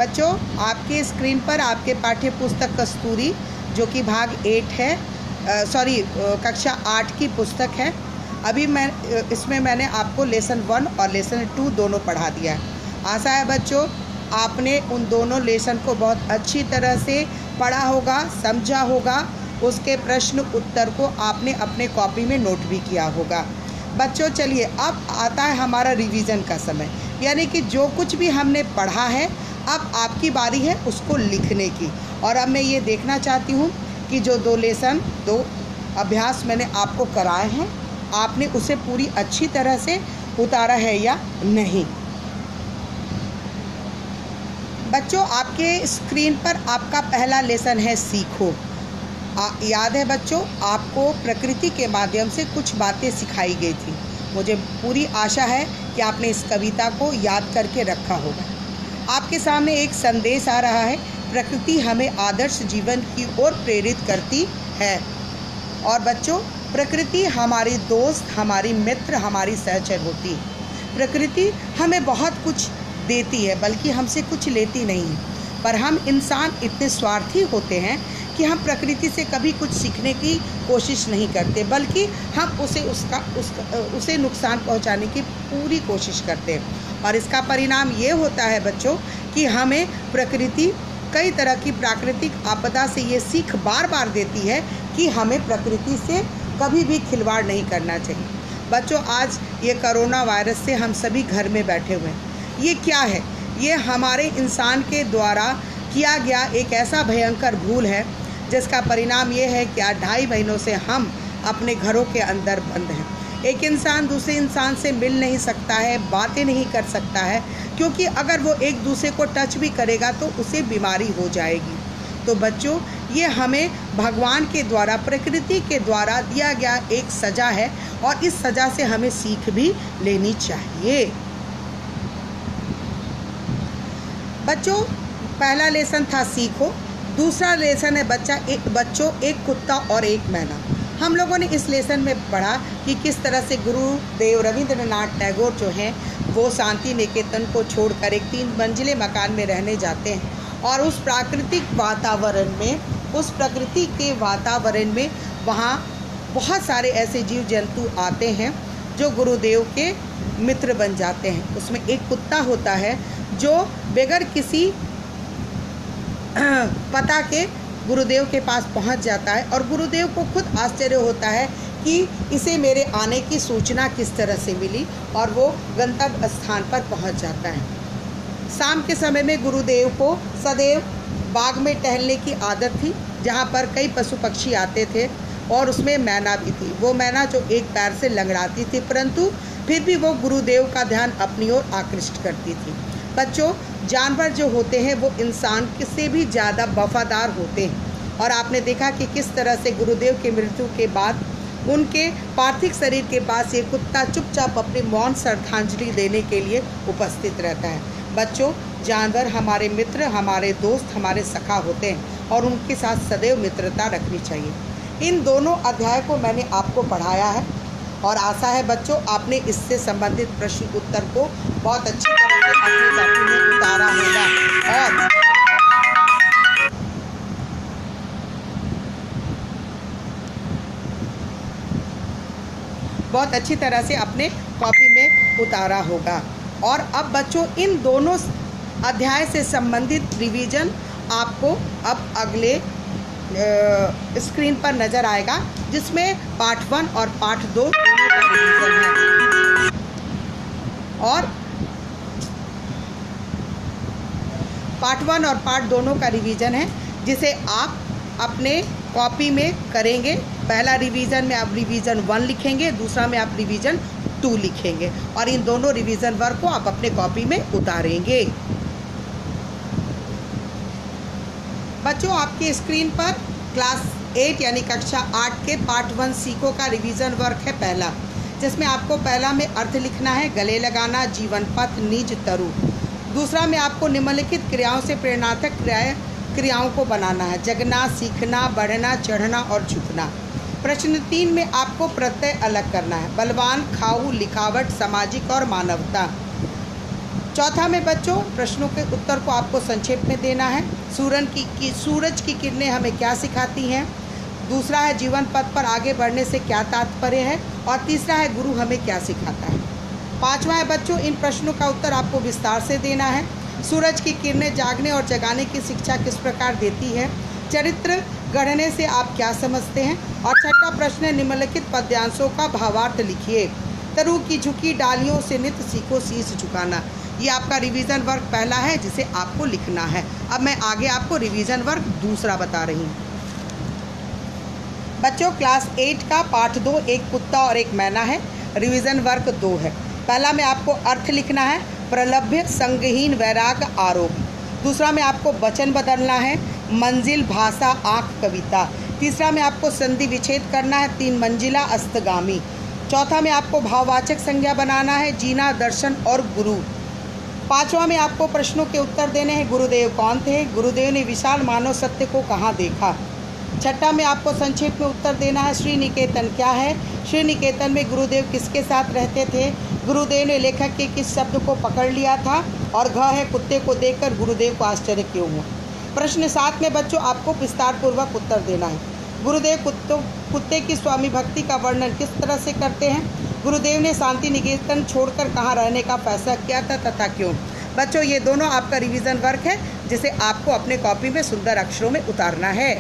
बच्चों, आपके स्क्रीन पर आपके पाठ्य पुस्तक कस्तूरी जो कि भाग 8 है, कक्षा 8 की पुस्तक है। अभी इसमें मैंने आपको लेसन 1 और लेसन 2 दोनों पढ़ा दिया है। आशा है बच्चों आपने उन दोनों लेसन को बहुत अच्छी तरह से पढ़ा होगा, समझा होगा। उसके प्रश्न उत्तर को आपने अपने कॉपी में नोट भी किया होगा। बच्चों चलिए अब आता है हमारा रिवीजन का समय, यानी कि जो कुछ भी हमने पढ़ा है अब आपकी बारी है उसको लिखने की। और अब मैं ये देखना चाहती हूँ कि जो 2 अभ्यास मैंने आपको कराए हैं आपने उसे पूरी अच्छी तरह से उतारा है या नहीं। बच्चों, आपके स्क्रीन पर आपका पहला लेसन है सीखो। याद है बच्चों, आपको प्रकृति के माध्यम से कुछ बातें सिखाई गई थी। मुझे पूरी आशा है कि आपने इस कविता को याद करके रखा होगा। आपके सामने एक संदेश आ रहा है, प्रकृति हमें आदर्श जीवन की ओर प्रेरित करती है। और बच्चों, प्रकृति हमारी दोस्त, हमारी मित्र, हमारी सहचर होती है। प्रकृति हमें बहुत कुछ देती है, बल्कि हमसे कुछ लेती नहीं है। पर हम इंसान इतने स्वार्थी होते हैं कि हम प्रकृति से कभी कुछ सीखने की कोशिश नहीं करते, बल्कि हम उसे नुकसान पहुंचाने की पूरी कोशिश करते हैं। और इसका परिणाम ये होता है बच्चों कि हमें प्रकृति कई तरह की प्राकृतिक आपदा से ये सीख बार बार देती है कि हमें प्रकृति से कभी भी खिलवाड़ नहीं करना चाहिए। बच्चों, आज ये कोरोना वायरस से हम सभी घर में बैठे हुए हैं। ये क्या है? ये हमारे इंसान के द्वारा किया गया एक ऐसा भयंकर भूल है जिसका परिणाम ये है कि 2.5 महीनों से हम अपने घरों के अंदर बंद हैं। एक इंसान दूसरे इंसान से मिल नहीं सकता है, बातें नहीं कर सकता है, क्योंकि अगर वो एक दूसरे को टच भी करेगा तो उसे बीमारी हो जाएगी। तो बच्चों, ये हमें भगवान के द्वारा, प्रकृति के द्वारा दिया गया एक सज़ा है और इस सज़ा से हमें सीख भी लेनी चाहिए। बच्चों, पहला लेसन था सीखो। दूसरा लेसन है बच्चों एक कुत्ता और एक मैना। हम लोगों ने इस लेसन में पढ़ा कि किस तरह से गुरुदेव रविंद्रनाथ टैगोर जो हैं वो शांति निकेतन को छोड़कर एक 3 मंजिले मकान में रहने जाते हैं और उस प्राकृतिक वातावरण में, उस प्रकृति के वातावरण में वहाँ बहुत सारे ऐसे जीव जंतु आते हैं जो गुरुदेव के मित्र बन जाते हैं। उसमें एक कुत्ता होता है जो बगैर किसी पता के गुरुदेव के पास पहुंच जाता है और गुरुदेव को खुद आश्चर्य होता है कि इसे मेरे आने की सूचना किस तरह से मिली, और वो गंतव्य स्थान पर पहुंच जाता है। शाम के समय में गुरुदेव को सदैव बाग में टहलने की आदत थी, जहां पर कई पशु पक्षी आते थे और उसमें मैना भी थी। वो मैना जो एक पैर से लंगड़ाती थी, परंतु फिर भी वो गुरुदेव का ध्यान अपनी ओर आकृष्ट करती थी। बच्चों, जानवर जो होते हैं वो इंसान से भी ज़्यादा वफादार होते हैं और आपने देखा कि किस तरह से गुरुदेव की मृत्यु के बाद उनके पार्थिव शरीर के पास ये कुत्ता चुपचाप अपनी मौन श्रद्धांजलि देने के लिए उपस्थित रहता है। बच्चों, जानवर हमारे मित्र, हमारे दोस्त, हमारे सखा होते हैं और उनके साथ सदैव मित्रता रखनी चाहिए। इन दोनों अध्याय को मैंने आपको पढ़ाया है और आशा है बच्चों आपने इससे संबंधित प्रश्न उत्तर को बहुत अच्छी तरह से अपनी कॉपी में उतारा होगा और बहुत अच्छी तरह से अपने कॉपी में उतारा होगा। और अब बच्चों इन दोनों अध्याय से संबंधित रिवीजन आपको अब अगले स्क्रीन पर नज़र आएगा, जिसमें पार्ट 1 और पार्ट 2 दोनों का रिवीजन है। और पार्ट 1 और पार्ट दोनों का रिवीजन है जिसे आप अपने कॉपी में करेंगे। पहला रिवीजन में आप रिवीजन 1 लिखेंगे, दूसरा में आप रिवीजन 2 लिखेंगे और इन दोनों रिवीजन वर्क को आप अपने कॉपी में उतारेंगे। बच्चों, आपकी स्क्रीन पर क्लास 8 यानी कक्षा 8 के पार्ट 1 सीखो का रिवीजन वर्क है पहला, जिसमें आपको पहला में अर्थ लिखना है, गले लगाना, जीवन पथ, निज तरु। दूसरा में आपको निम्नलिखित क्रियाओं से प्रेरणात्मक क्रियाओं को बनाना है, जगना, सीखना, बढ़ना, चढ़ना और झुकना। प्रश्न 3 में आपको प्रत्यय अलग करना है, बलवान, खाऊ, लिखावट, सामाजिक और मानवता। चौथा में बच्चों प्रश्नों के उत्तर को आपको संक्षेप में देना है। सूरज की किरणें हमें क्या सिखाती हैं। दूसरा है जीवन पथ पर आगे बढ़ने से क्या तात्पर्य है। और तीसरा है गुरु हमें क्या सिखाता है। पांचवा है बच्चों इन प्रश्नों का उत्तर आपको विस्तार से देना है। सूरज की किरणें जागने और जगाने की शिक्षा किस प्रकार देती है। चरित्र गढ़ने से आप क्या समझते हैं। और छठा प्रश्न है निम्नलिखित पद्यांशों का भावार्थ लिखिए। तरु की झुकी डालियों से नित सीखो शीश झुकाना। ये आपका रिवीजन वर्क पहला है जिसे आपको लिखना है। अब मैं आगे आपको रिवीजन वर्क दूसरा बता रही हूँ। बच्चों क्लास 8 का पाठ 2 एक कुत्ता और एक मैना है। रिवीजन वर्क 2 है। पहला में आपको अर्थ लिखना है, प्रलभ्य संगहीन वैराग आरोप। दूसरा में आपको वचन बदलना है, मंजिल भाषा आँख कविता। तीसरा में आपको संधि विच्छेद करना है, 3 मंजिला अस्तगामी। चौथा में आपको भाववाचक संज्ञा बनाना है, जीना दर्शन और गुरु। पांचवा में आपको प्रश्नों के उत्तर देने हैं, गुरुदेव कौन थे, गुरुदेव ने विशाल मानव सत्य को कहाँ देखा। छठा में आपको संक्षेप में उत्तर देना है, श्री निकेतन क्या है, श्री निकेतन में गुरुदेव किसके साथ रहते थे, गुरुदेव ने लेखक के किस शब्द को पकड़ लिया था, और घ है कुत्ते को देखकर गुरुदेव को आश्चर्य क्यों हुआ। प्रश्न 7 में बच्चों आपको विस्तार पूर्वक उत्तर देना है, गुरुदेव कुत्ते की स्वामी भक्ति का वर्णन किस तरह से करते हैं, गुरुदेव ने शांति निकेतन छोड़कर कहाँ रहने का फैसला किया था तथा क्यों। बच्चों ये दोनों आपका रिवीजन वर्क है जिसे आपको अपने कॉपी में सुंदर अक्षरों में उतारना है।